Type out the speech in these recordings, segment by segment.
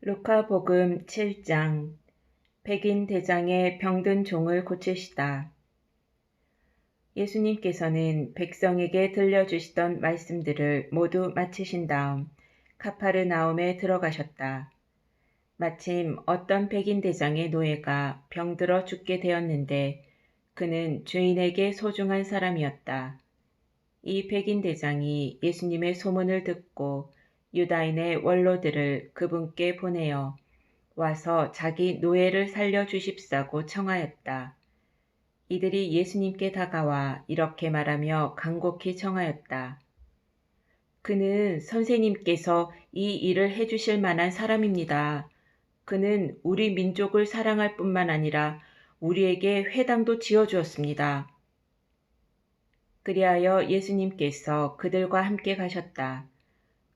루카복음 7장. 백인 대장의 병든 종을 고치시다. 예수님께서는 백성에게 들려주시던 말씀들을 모두 마치신 다음 카파르나움에 들어가셨다. 마침 어떤 백인 대장의 노예가 병들어 죽게 되었는데 그는 주인에게 소중한 사람이었다. 이 백인 대장이 예수님의 소문을 듣고 유다인의 원로들을 그분께 보내어 와서 자기 노예를 살려주십사고 청하였다. 이들이 예수님께 다가와 이렇게 말하며 간곡히 청하였다. 그는 선생님께서 이 일을 해주실 만한 사람입니다. 그는 우리 민족을 사랑할 뿐만 아니라 우리에게 회당도 지어주었습니다. 그리하여 예수님께서 그들과 함께 가셨다.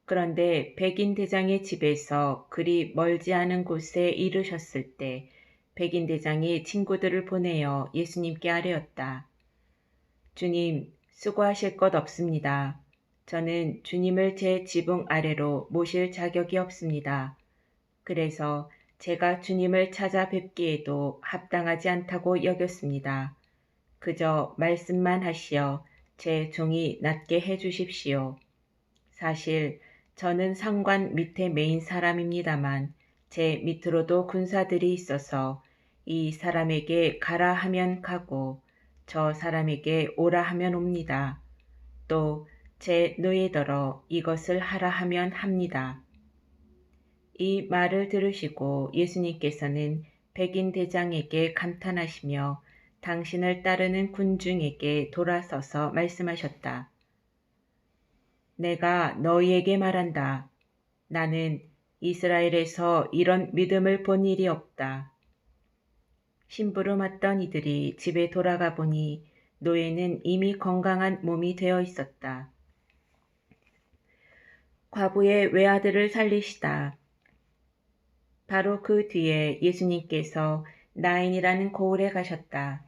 그런데 백인 대장의 집에서 그리 멀지 않은 곳에 이르셨을 때 백인 대장이 친구들을 보내어 예수님께 아뢰었다. 주님, 수고하실 것 없습니다. 저는 주님을 제 지붕 아래로 모실 자격이 없습니다. 그래서 제가 주님을 찾아뵙기에도 합당하지 않다고 여겼습니다. 그저 말씀만 하시어 제 종이 낫게 해 주십시오. 사실 저는 상관 밑에 메인 사람입니다만 제 밑으로도 군사들이 있어서 이 사람에게 가라 하면 가고 저 사람에게 오라 하면 옵니다. 또 제 노예더러 이것을 하라 하면 합니다. 이 말을 들으시고 예수님께서는 백인 대장에게 감탄하시며 당신을 따르는 군중에게 돌아서서 말씀하셨다. 내가 너희에게 말한다. 나는 이스라엘에서 이런 믿음을 본 일이 없다. 심부름했던 이들이 집에 돌아가 보니 노예는 이미 건강한 몸이 되어 있었다. 과부의 외아들을 살리시다. 바로 그 뒤에 예수님께서 나인이라는 고을에 가셨다.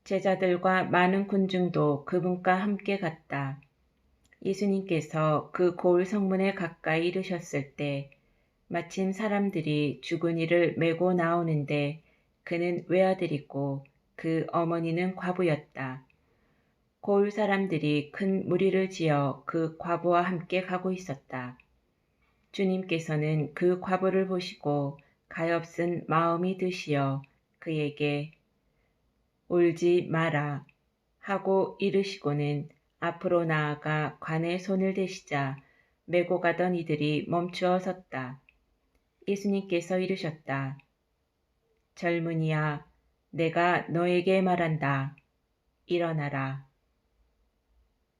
제자들과 많은 군중도 그분과 함께 갔다. 예수님께서 그 고을 성문에 가까이 이르셨을 때 마침 사람들이 죽은 이를 메고 나오는데 그는 외아들이고 그 어머니는 과부였다. 고을 사람들이 큰 무리를 지어 그 과부와 함께 가고 있었다. 주님께서는 그 과부를 보시고 가엾은 마음이 드시어 그에게 울지 마라 하고 이르시고는 앞으로 나아가 관에 손을 대시자 메고 가던 이들이 멈추어 섰다. 예수님께서 이르셨다. 젊은이야, 내가 너에게 말한다. 일어나라.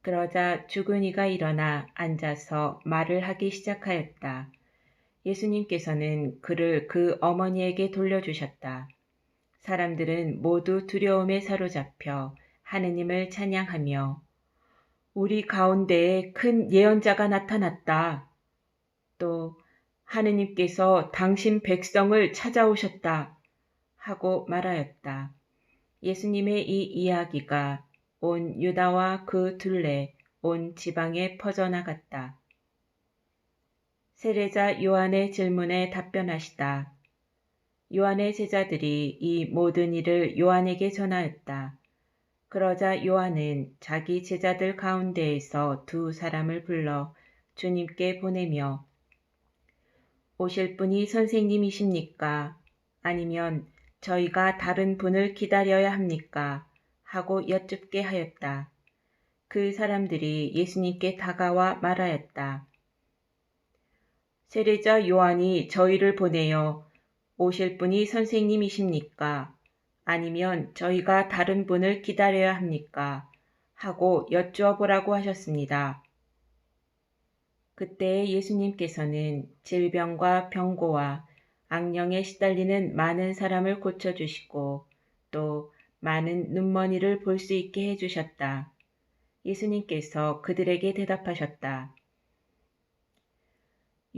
그러자 죽은 이가 일어나 앉아서 말을 하기 시작하였다. 예수님께서는 그를 그 어머니에게 돌려주셨다. 사람들은 모두 두려움에 사로잡혀 하느님을 찬양하며 우리 가운데에 큰 예언자가 나타났다. 또 하느님께서 당신 백성을 찾아오셨다. 하고 말하였다. 예수님의 이 이야기가 온 유다와 그 둘레 온 지방에 퍼져나갔다. 세례자 요한의 질문에 답변하시다. 요한의 제자들이 이 모든 일을 요한에게 전하였다. 그러자 요한은 자기 제자들 가운데에서 두 사람을 불러 주님께 보내며 오실 분이 선생님이십니까? 아니면 저희가 다른 분을 기다려야 합니까? 하고 여쭙게 하였다. 그 사람들이 예수님께 다가와 말하였다. 세례자 요한이 저희를 보내어 오실 분이 선생님이십니까? 아니면 저희가 다른 분을 기다려야 합니까? 하고 여쭈어 보라고 하셨습니다. 그때 예수님께서는 질병과 병고와 악령에 시달리는 많은 사람을 고쳐주시고 또 많은 눈머니를 볼 수 있게 해주셨다. 예수님께서 그들에게 대답하셨다.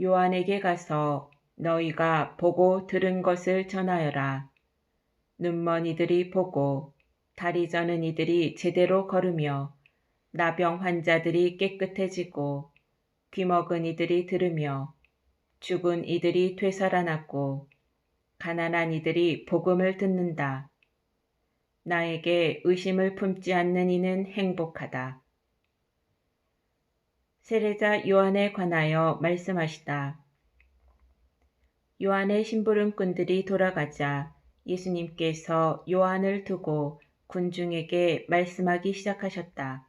요한에게 가서 너희가 보고 들은 것을 전하여라. 눈머니들이 보고 다리 저는 이들이 제대로 걸으며 나병 환자들이 깨끗해지고 귀먹은 이들이 들으며 죽은 이들이 되살아났고 가난한 이들이 복음을 듣는다. 나에게 의심을 품지 않는 이는 행복하다. 세례자 요한에 관하여 말씀하시다. 요한의 심부름꾼들이 돌아가자 예수님께서 요한을 두고 군중에게 말씀하기 시작하셨다.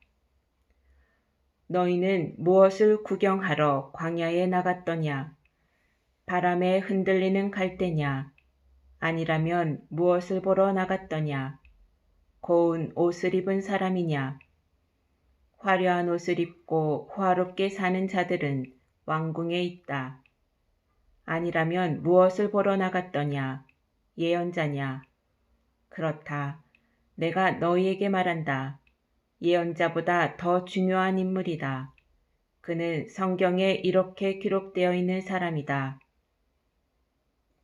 너희는 무엇을 구경하러 광야에 나갔더냐? 바람에 흔들리는 갈대냐? 아니라면 무엇을 보러 나갔더냐? 고운 옷을 입은 사람이냐? 화려한 옷을 입고 호화롭게 사는 자들은 왕궁에 있다. 아니라면 무엇을 보러 나갔더냐? 예언자냐? 그렇다. 내가 너희에게 말한다. 예언자보다 더 중요한 인물이다. 그는 성경에 이렇게 기록되어 있는 사람이다.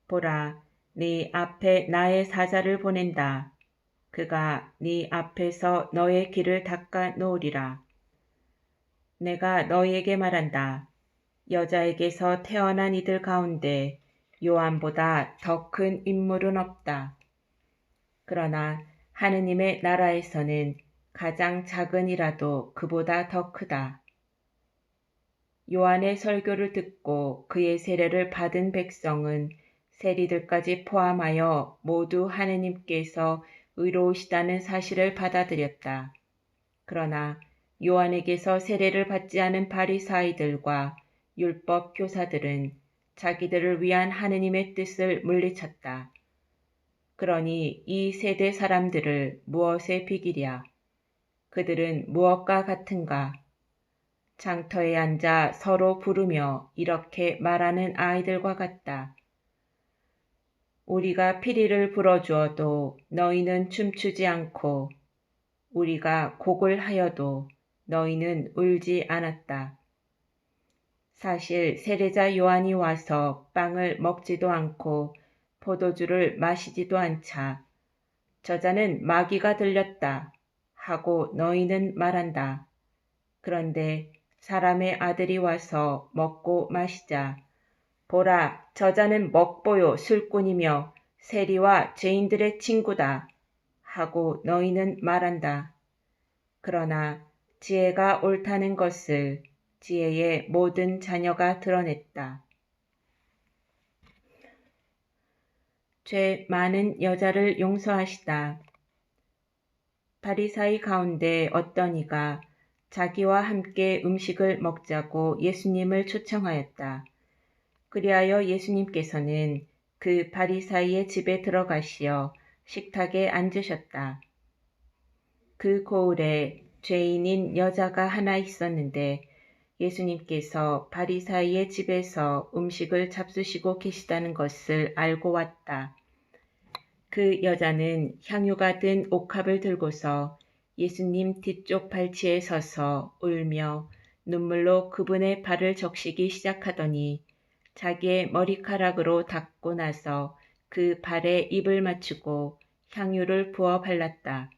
보라, 네 앞에 나의 사자를 보낸다. 그가 네 앞에서 너의 길을 닦아 놓으리라. 내가 너희에게 말한다. 여자에게서 태어난 이들 가운데 요한보다 더 큰 인물은 없다. 그러나 하느님의 나라에서는 가장 작은 이라도 그보다 더 크다. 요한의 설교를 듣고 그의 세례를 받은 백성은 세리들까지 포함하여 모두 하느님께서 의로우시다는 사실을 받아들였다. 그러나 요한에게서 세례를 받지 않은 바리사이들과 율법 교사들은 자기들을 위한 하느님의 뜻을 물리쳤다. 그러니 이 세대 사람들을 무엇에 비기랴? 그들은 무엇과 같은가? 장터에 앉아 서로 부르며 이렇게 말하는 아이들과 같다. 우리가 피리를 불어주어도 너희는 춤추지 않고 우리가 곡을 하여도 너희는 울지 않았다. 사실 세례자 요한이 와서 빵을 먹지도 않고 포도주를 마시지도 않자 저자는 마귀가 들렸다 하고 너희는 말한다. 그런데 사람의 아들이 와서 먹고 마시자 보라 저자는 먹보요 술꾼이며 세리와 죄인들의 친구다 하고 너희는 말한다. 그러나 지혜가 옳다는 것을 지혜의 모든 자녀가 드러냈다. 죄 많은 여자를 용서하시다. 바리사이 가운데 어떤 이가 자기와 함께 음식을 먹자고 예수님을 초청하였다. 그리하여 예수님께서는 그 바리사이의 집에 들어가시어 식탁에 앉으셨다. 그 고을에 죄인인 여자가 하나 있었는데 예수님께서 바리사이의 집에서 음식을 잡수시고 계시다는 것을 알고 왔다. 그 여자는 향유가 든 옥합을 들고서 예수님 뒤쪽 발치에 서서 울며 눈물로 그분의 발을 적시기 시작하더니 자기의 머리카락으로 닦고 나서 그 발에 입을 맞추고 향유를 부어 발랐다.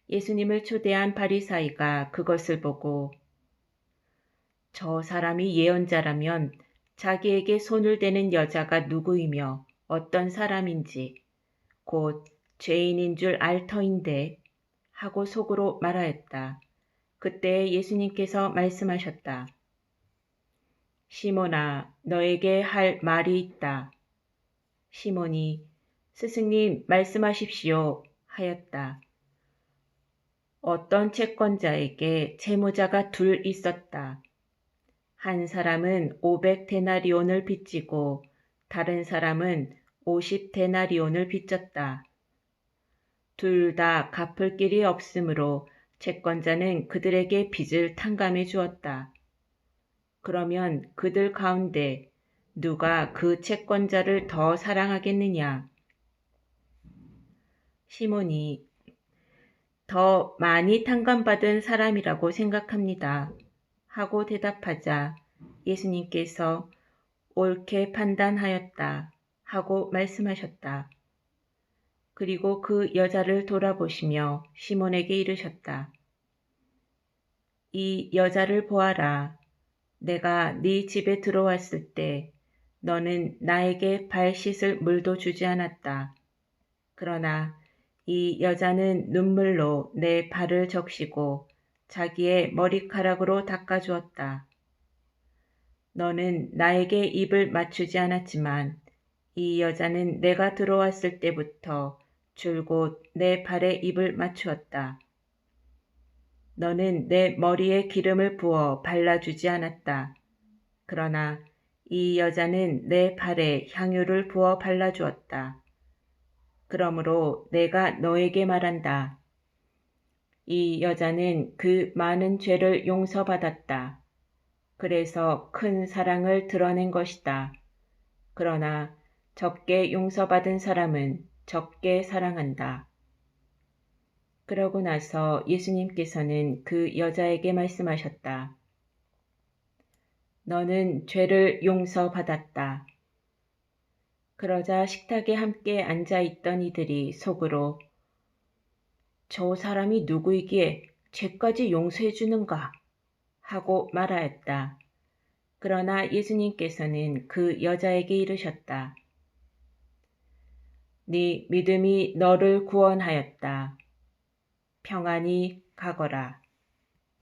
예수님을 초대한 바리사이가 그것을 보고 저 사람이 예언자라면 자기에게 손을 대는 여자가 누구이며 어떤 사람인지 곧 죄인인 줄 알 터인데 하고 속으로 말하였다. 그때 예수님께서 말씀하셨다. 시몬아, 너에게 할 말이 있다. 시몬이 스승님 말씀하십시오 하였다. 어떤 채권자에게 채무자가 둘 있었다. 한 사람은 500데나리온을 빚지고 다른 사람은 50데나리온을 빚졌다. 둘 다 갚을 길이 없으므로 채권자는 그들에게 빚을 탕감해 주었다. 그러면 그들 가운데 누가 그 채권자를 더 사랑하겠느냐? 시몬이 더 많이 탕감받은 사람이라고 생각합니다. 하고 대답하자 예수님께서 옳게 판단하였다 하고 말씀하셨다. 그리고 그 여자를 돌아보시며 시몬에게 이르셨다. 이 여자를 보아라. 내가 네 집에 들어왔을 때 너는 나에게 발 씻을 물도 주지 않았다. 그러나 이 여자는 눈물로 내 발을 적시고 자기의 머리카락으로 닦아주었다. 너는 나에게 입을 맞추지 않았지만 이 여자는 내가 들어왔을 때부터 줄곧 내 발에 입을 맞추었다. 너는 내 머리에 기름을 부어 발라주지 않았다. 그러나 이 여자는 내 발에 향유를 부어 발라주었다. 그러므로 내가 너에게 말한다. 이 여자는 그 많은 죄를 용서받았다. 그래서 큰 사랑을 드러낸 것이다. 그러나 적게 용서받은 사람은 적게 사랑한다. 그러고 나서 예수님께서는 그 여자에게 말씀하셨다. 너는 죄를 용서받았다. 그러자 식탁에 함께 앉아 있던 이들이 속으로 저 사람이 누구이기에 죄까지 용서해 주는가 하고 말하였다. 그러나 예수님께서는 그 여자에게 이르셨다. 네 믿음이 너를 구원하였다. 평안히 가거라.